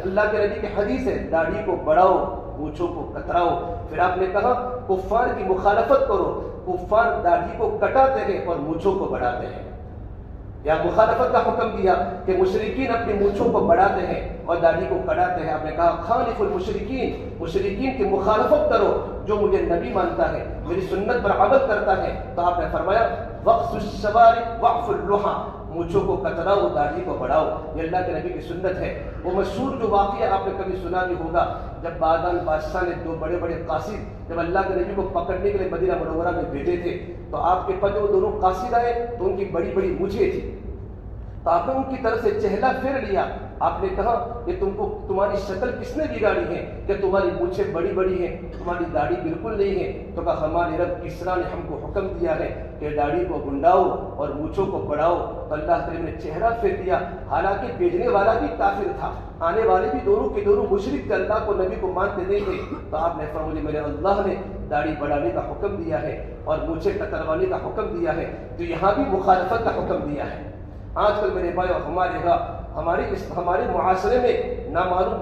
اللہ کے نبی کی حدیث ہے، داڑھی کو بڑھاؤ، مونچھوں کو کتراؤ۔ پھر آپ نے کہا کفار کی مخالفت کرو، کفار داڑھی کو کٹاتے ہیں اور مونچھوں کو بڑھاتے ہیں۔ یا مخالفت کا حکم دیا کہ مشرکین اپنی مونچھوں کو بڑھاتے ہیں اور داڑھی کو کٹاتے ہیں۔ آپ نے کہا خالف المشرکین، مشرکین کی مخالفت کرو، جو مجھے نبی مانتا ہے، میری سنت پر عمل کرتا ہے۔ تو آپ نے فرمایا وقص الشوارب وعف اللحى، مونچھوں کو کتراؤ، داڑھی کو بڑھاؤ۔ یہ اللہ کے نبی کی سنت ہے۔ وہ مشہور جو واقعہ آپ نے کبھی سنا بھی ہوگا، جب بادان بادشاہ نے دو بڑے بڑے قاصد جب اللہ کے نبی کو پکڑنے کے لیے مدینہ منورہ میں بھیجے تھے، تو آپ کے پاس وہ دونوں قاصد آئے تو ان کی بڑی بڑی مونچھیں تھی، تو آپ نے ان کی طرف سے چہلا پھیر لیا۔ آپ نے کہا کہ تمہاری شکل کس نے بگاڑی ہے کہ تمہاری مونچھیں بڑی بڑی ہیں، تمہاری داڑھی بالکل نہیں ہے؟ تو کہا ہمارے رب کسریٰ نے ہم کو حکم دیا ہے کہ داڑھی کو گنڈاؤ اور مونچھوں کو بڑھاؤ۔ تو اللہ تعالیٰ نے چہرہ پھیر دیا، حالانکہ بھیجنے والا بھی کافر تھا، آنے والے بھی دونوں کے دونوں مشرک تھے، اللہ کو نبی کو مانتے نہیں تھے۔ تو آپ نے فرمایا مجھے میرے اللہ نے داڑھی بڑھانے کا حکم دیا ہے اور مونچھیں کتروانے کا حکم دیا ہے، تو یہاں بھی مخالفت کا حکم دیا ہے۔ آج کل میرے بھائی ہمارے معاشرے میں نامعلوم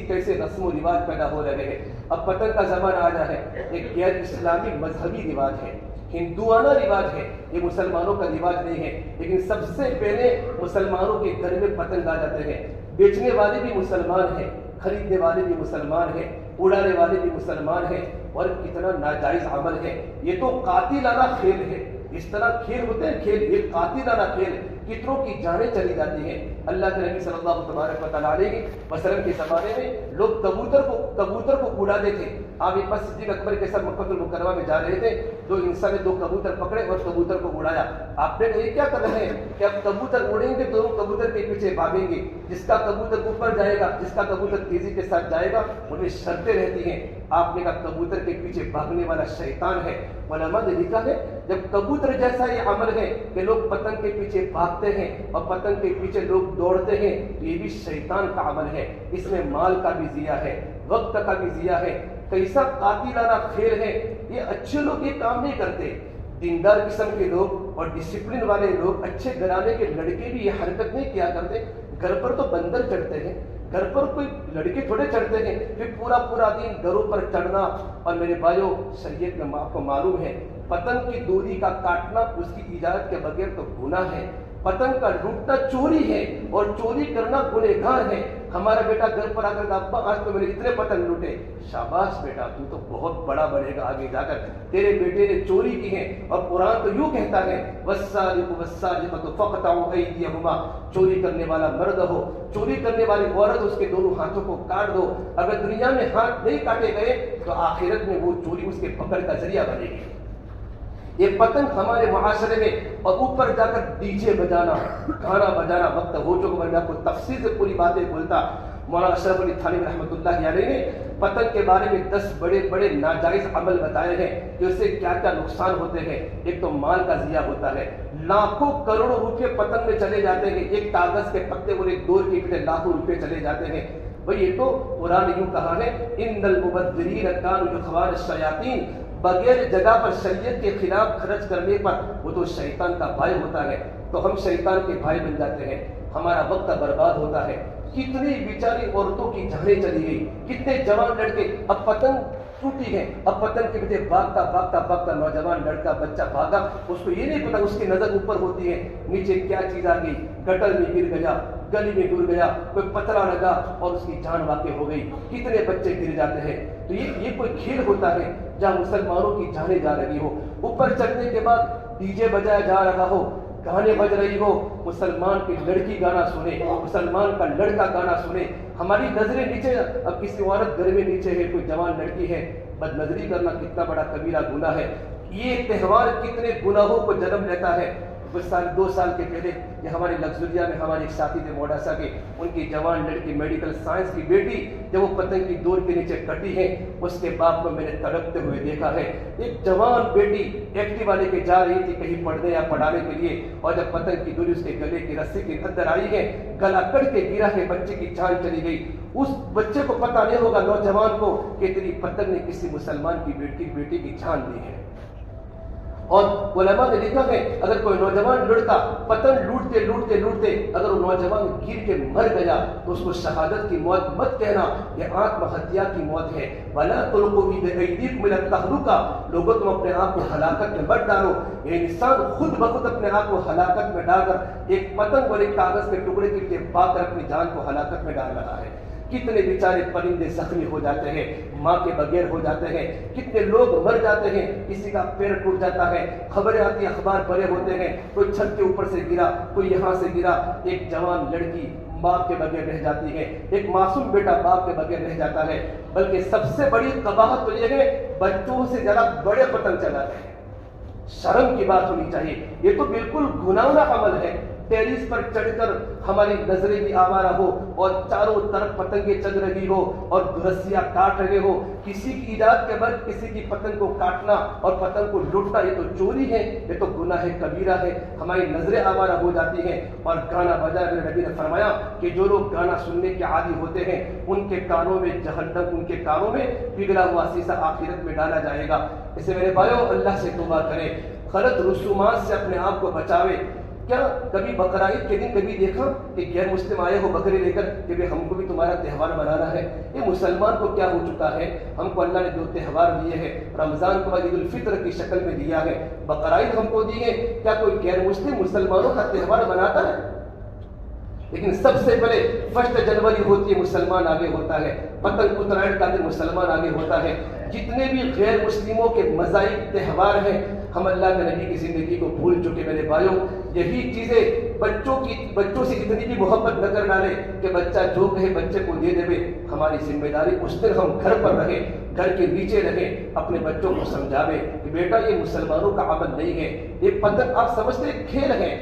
کیسے رسم و رواج پیدا ہو رہے ہیں۔ اب پتنگ کا زمانہ آیا ہے، ایک غیر اسلامی مذہبی رواج ہے، ہندوانہ رواج ہے، یہ مسلمانوں کا رواج نہیں ہے۔ لیکن سب سے پہلے مسلمانوں کے گھر میں پتنگ آ جاتے ہیں، بیچنے والے بھی مسلمان ہیں، خریدنے والے بھی مسلمان ہیں، اڑانے والے بھی مسلمان ہیں، اور کتنا ناجائز عمل ہے۔ یہ تو قاتلانہ کھیل ہے، اس طرح کھیل ہوتے ہیں، کھیل یہ قاتلانہ کھیل ہے، کتنوں کی جانیں چلی جاتی ہیں۔ اللہ کے نبی صلی اللہ تبارک و تعالیٰ علیہ وسلم کے زمانے میں لوگ کبوتر کو اڑاتے تھے۔ آپ ایک بار صدیق اکبر کے ساتھ مکہ المکرمہ میں جا رہے تھے، تو انسان نے دو کبوتر پکڑے اور کبوتر کو اڑایا۔ آپ نے یہ کیا کر رہے ہیں کہ اب کبوتر اڑیں گے، دونوں کبوتر کے پیچھے بھاگیں گے، جس کا کبوتر اوپر جائے گا، جس کا کبوتر تیزی کے ساتھ جائے گا، ان میں شرطیں رہتی ہیں۔ آپ نے کہا کبوتر کے پیچھے بھاگنے والا شیطان ہے۔ علماء نے لکھا ہے جب کبوتر جیسا یہ عمل ہے کہ لوگ پتنگ کے پیچھے بھاگتے ہیں اور پتنگ کے پیچھے لوگ دوڑتے ہیں، تو یہ بھی شیطان کا عمل ہے۔ اس میں مال کا بھی ضیاع ہے، وقت کا بھی ضیاع ہے، کیسا قاتلانہ کھیل ہے۔ یہ اچھے لوگ یہ کام نہیں کرتے، دیندار قسم کے لوگ اور ڈسپلن والے لوگ، اچھے گھرانے کے لڑکے بھی یہ حرکت نہیں کیا کرتے۔ گھر پر تو بندر چڑھتے ہیں، گھر پر کوئی لڑکے تھوڑے چڑھتے ہیں، پھر پورا دن گھروں پر چڑھنا۔ اور میرے بھائیوں، شریعت میں آپ کو معلوم ہے پتنگ کی ڈوری کا کاٹنا اس کی اجازت کے بغیر تو گناہ ہے، پتنگ کا لوٹنا چوری ہے اور چوری کرنا گنہگار ہے۔ ہمارا بیٹا گھر پر آ کر ابا آج تو میرے اتنے پتنگ لوٹے، شاباش بیٹا تو تو بہت بڑا بنے گا آگے جا کر، تیرے بیٹے نے چوری کی ہے۔ اور قرآن تو یوں کہتا ہے والسارق والسارقۃ فاقطعوا ایدیہما، چوری کرنے والا مرد ہو، چوری کرنے والی عورت، اس کے دونوں ہاتھوں کو کاٹ دو۔ اگر دنیا میں ہاتھ نہیں کاٹے گئے تو آخرت میں وہ چوری اس کے پکڑ کا ذریعہ بنے گی۔ یہ پتنگ ہمارے معاشرے میں، اور اوپر جا کر ڈی جے بجانا، گانا بجانا، وقت ہو چکا، میں آپ کو تفصیل سے پوری باتیں بولتا۔ مولانا اشرف علی تھانوی رحمۃ اللہ علیہ نے پتنگ کے بارے میں 10 بڑے بڑے ناجائز عمل بتائے ہیں کہ اس سے کیا کیا نقصان ہوتے ہیں۔ ایک تو مال کا ضیاع ہوتا ہے، لاکھوں کروڑوں روپے پتنگ میں چلے جاتے ہیں، ایک کاغذ کے پتے اور ایک ڈور کے پیچھے لاکھوں روپے چلے جاتے ہیں۔ بھئی یہ تو قرآن یوں کہا ہے ان المبذرین کانوا اخوان الشیاطین، بغیر جگہ پر شریعت کے خلاف خرچ کرنے پر وہ تو شیطان کا بھائی ہوتا ہے، تو ہم شیطان کے بھائی بن جاتے ہیں، ہمارا وقت برباد ہوتا ہے۔ کتنی بیچاری عورتوں کی جانیں چلی گئی، کتنے جوان لڑکے، اب پتنگ ٹوٹی ہے، اب پتنگ کے پیچھے بھاگتا نوجوان لڑکا بچہ بھاگا، اس کو یہ نہیں پتا، اس کی نظر اوپر ہوتی ہے، نیچے کیا چیز آ گئی، گٹر میں گر گیا، گلی میں گر گیا، کوئی پتھرا لگا اور اس کی جان واقع ہو گئی۔ کتنے بچے گر جاتے ہیں۔ تو یہ کوئی کھیل ہوتا ہے؟ جہاں مسلمانوں کی جانیں جا رہی ہو، اوپر چڑھنے کے بعد ڈی جے بجایا جا رہا ہو، گانے بج رہی ہو، مسلمان کی لڑکی گانا سنے، مسلمان کا لڑکا گانا سنے، ہماری نظریں نیچے، اب کسی عورت گھر میں نیچے ہے، کوئی جوان لڑکی ہے، بد نظری کرنا کتنا بڑا کبیرہ گناہ ہے۔ یہ تہوار کتنے گناہوں کو جنم لیتا ہے۔ کچھ سال 2 سال کے پہلے یہ ہمارے لگزوریا میں ہمارے ایک ساتھی تھے موڈاسا کے، ان کی جوان لڑکی میڈیکل سائنس کی بیٹی جب وہ پتنگ کی ڈور کے نیچے کٹی ہے، اس کے باپ کو میں نے تڑپتے ہوئے دیکھا ہے۔ ایک جوان بیٹی ایکٹیوا لے کے جا رہی تھی کہیں پڑھنے یا پڑھانے کے لیے، اور جب پتنگ کی ڈوری اس کے گلے کی رسی کے اندر آئی ہے، گلا کٹ کے گرا ہے، بچے کی جان چلی گئی۔ اس بچے کو پتہ نہیں ہوگا، نوجوان کو، کہ تیری پتنگ نے کسی مسلمان کی بیٹی کی جان لی ہے۔ اور علماء نے لکھا ہے اگر کوئی نوجوان لڑکا پتنگ لوٹتے لوٹتے لوٹتے اگر وہ نوجوان گر کے مر گیا تو اس کو شہادت کی موت مت کہنا، یہ آتم ہتیا کی موت ہے۔ وَلَا تُلْقُوا بِأَيْدِيكُمْ إِلَى التَّهْلُكَةِ، لوگوں تم اپنے آپ کو ہلاکت میں مت ڈالو۔ یہ انسان خود بخود اپنے آپ کو ہلاکت میں ڈال کر ایک پتنگ اور ایک کاغذ کے ٹکڑے کے لیے پا کر اپنی جان کو ہلاکت میں ڈال رہا ہے۔ کتنے بیچارے پرندے زخمی ہو جاتے ہیں، ماں کے بغیر ہو جاتے ہیں، کتنے لوگ مر جاتے ہیں، کسی کا پیر ٹوٹ جاتا ہے، خبریں آتی ہیں، اخبار بھرے ہوتے ہیں، کوئی چھت کے اوپر سے گرا، کوئی یہاں سے گرا، ایک جوان لڑکی باپ کے بغیر رہ جاتی ہے، ایک معصوم بیٹا باپ کے بغیر رہ جاتا ہے۔ بلکہ سب سے بڑی قباحت تو یہ ہے بچوں سے ذرا بڑے پتنگ چلاتے ہیں۔ شرم کی بات ہونی چاہیے، یہ تو بالکل گناہگار عمل ہے۔ ٹیریس پر چڑھ کر ہماری نظریں بھی آوارہ ہو اور چاروں طرف پتنگیں چل رہی ہو اور درسیاں کاٹ رہے ہو، کسی کی ایجاد کے بعد کسی کی پتنگ کو کاٹنا اور پتنگ کو لوٹنا، یہ تو چوری ہے، یہ تو گناہ کبیرہ ہے۔ ہماری نظریں آوارہ ہو جاتی ہیں اور گانا بجا، میرے نبی نے فرمایا کہ جو لوگ گانا سننے کے عادی ہوتے ہیں ان کے کانوں میں جہنم، ان کے کانوں میں پگھلا ہوا سیسا آخرت میں ڈالا جائے گا۔ اسے میرے بھائیو اللہ سے توبہ کریں، غلط رسومات سے اپنے آپ کو بچاوے۔ کیا کبھی بقرعید کے دن کبھی دیکھا کہ غیر مسلم آئے ہو بکرے لے کر کہ ہم کو بھی تمہارا تہوار منانا ہے؟ یہ مسلمان کو کیا ہو چکا ہے، ہم کو اللہ نے 2 تہوار دیے ہیں، رمضان کو عید الفطر کی شکل میں دیا ہے، بقرعید ہم کو دی ہے، کیا کوئی غیر مسلم مسلمانوں کا تہوار مناتا ہے؟ لیکن سب سے پہلے 1 جنوری ہوتی ہے، مسلمان آگے ہوتا ہے، پتنگ اترائن کا دن مسلمان آگے ہوتا ہے۔ جتنے بھی غیر مسلموں کے مذاہب تہوار ہیں، ہم اللہ کے نبی کی زندگی کو بھول چکے میرے بھائیوں۔ یہی چیزیں بچوں سے اتنی بھی محبت نہ کر ڈالے کہ بچہ جو کہے بچے کو دے دے۔ ہماری ذمہ داری اس دن ہم گھر پر رہیں، گھر کے نیچے رہیں، اپنے بچوں کو سمجھاوے کہ بیٹا یہ مسلمانوں کا عمل نہیں ہے، یہ پتنگ آپ سمجھتے ایک کھیل ہے،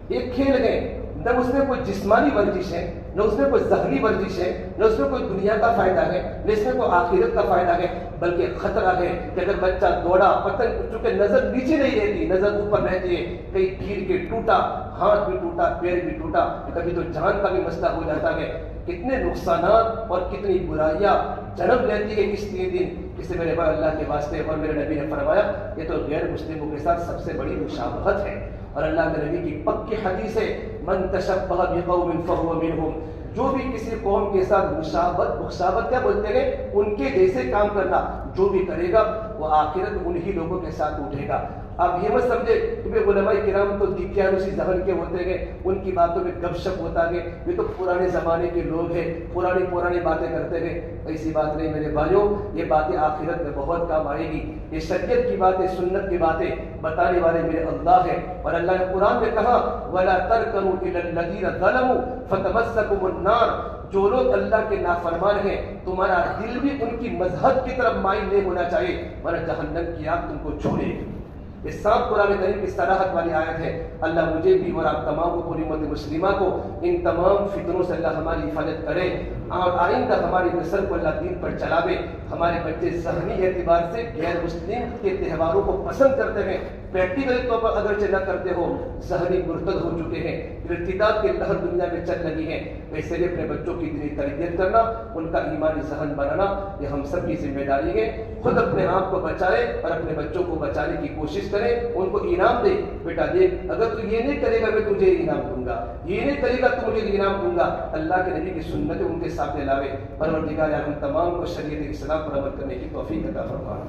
ایک کھیل ہے، نہ اس میں کوئی جسمانی ورزش ہے، نہ اس میں کوئی ذہنی ورزش ہے، نہ اس میں کوئی دنیا کا فائدہ ہے، نہ اس میں کوئی آخرت کا فائدہ ہے، بلکہ خطرہ ہے کہ اگر بچہ دوڑا، پتنگ چونکہ نظر نیچے نہیں رہتی، نظر اوپر رہتی ہے، کہیں گر کے ٹوٹا، ہاتھ بھی ٹوٹا، پیر بھی ٹوٹا، کبھی تو جان کا بھی مسئلہ ہو جاتا ہے۔ کتنے نقصانات اور کتنی برائیاں جنم لیتی ہے اس 3 دن۔ اس سے میرے بھائی اللہ کے واسطے، اور میرے نبی نے فرمایا یہ تو غیر مسلموں کے ساتھ سب سے بڑی مشابہت ہے، اور اللہ کے نبی کی پکی حدیث ہے من تشبہ بقوم فہو منہم، جو بھی کسی قوم کے ساتھ مشابہت کیا بولتے ہیں، ان کے جیسے کام کرنا، جو بھی کرے گا وہ آخرت انہی لوگوں کے ساتھ اٹھے گا۔ آپ یہ مت سمجھے کہ علماء کرام تو دیکھیانوسی ذہن کے ہوتے ہیں، ان کی باتوں میں گپ شپ ہوتا ہے، یہ تو پرانے زمانے کے لوگ ہیں، پرانی باتیں کرتے ہیں۔ ایسی بات نہیں میرے بھائیوں، یہ باتیں آخرت میں بہت کام آئے گی۔ یہ شریعت کی باتیں، سنت کی باتیں بتانے والے میرے اللہ ہیں، اور اللہ نے قرآن میں کہا وَلَا تَرْكَنُوا إِلَى الَّذِينَ ظَلَمُوا فَتَمَسَّكُمُ النَّارُ، جو لوگ اللہ کے نافرمان ہیں تمہارا دل بھی ان کی مذہب کی طرف مائل نہیں ہونا چاہیے، ورنہ جہنم کی آگ تم کو چھوڑے گی۔ یہ صاف قرآن کریم کی صراحت والی آیت ہے۔ اللہ مجھے بھی اور آپ تمام کو، پوری امت مسلمہ کو ان تمام فتنوں سے اللہ ہماری حفاظت کرے، اور آئندہ ہماری نسل کو اللہ دین پر چلاوے۔ ہمارے بچے ذہنی اعتبار سے غیر مسلم کے تہواروں کو پسند کرتے ہیں، پریکٹیکل طور پر اگرچہ نہ کرتے ہو، ذہنی مرتد ہو چکے ہیں، ارتداد کی لہر دنیا میں چل رہی ہے۔ ایسے لیے اپنے بچوں کی دینی تربیت کرنا، ان کا ایمانی ذہن بنانا، یہ ہم سب کی ذمہ داری ہے۔ خود اپنے آپ کو بچائے اور اپنے بچوں کو بچانے کی کوشش کریں، ان کو انعام دے، بیٹا دیکھ اگر تو یہ نہیں کرے گا میں تجھے انعام دوں گا، یہ نہیں کرے گا تو مجھے انعام دوں گا۔ اللہ کے نبی کی سنت ان کے سامنے لاوے۔ پروردگار ہم تمام کو شریعت اسلام پر عمل کرنے کی توفیق عطا فرما۔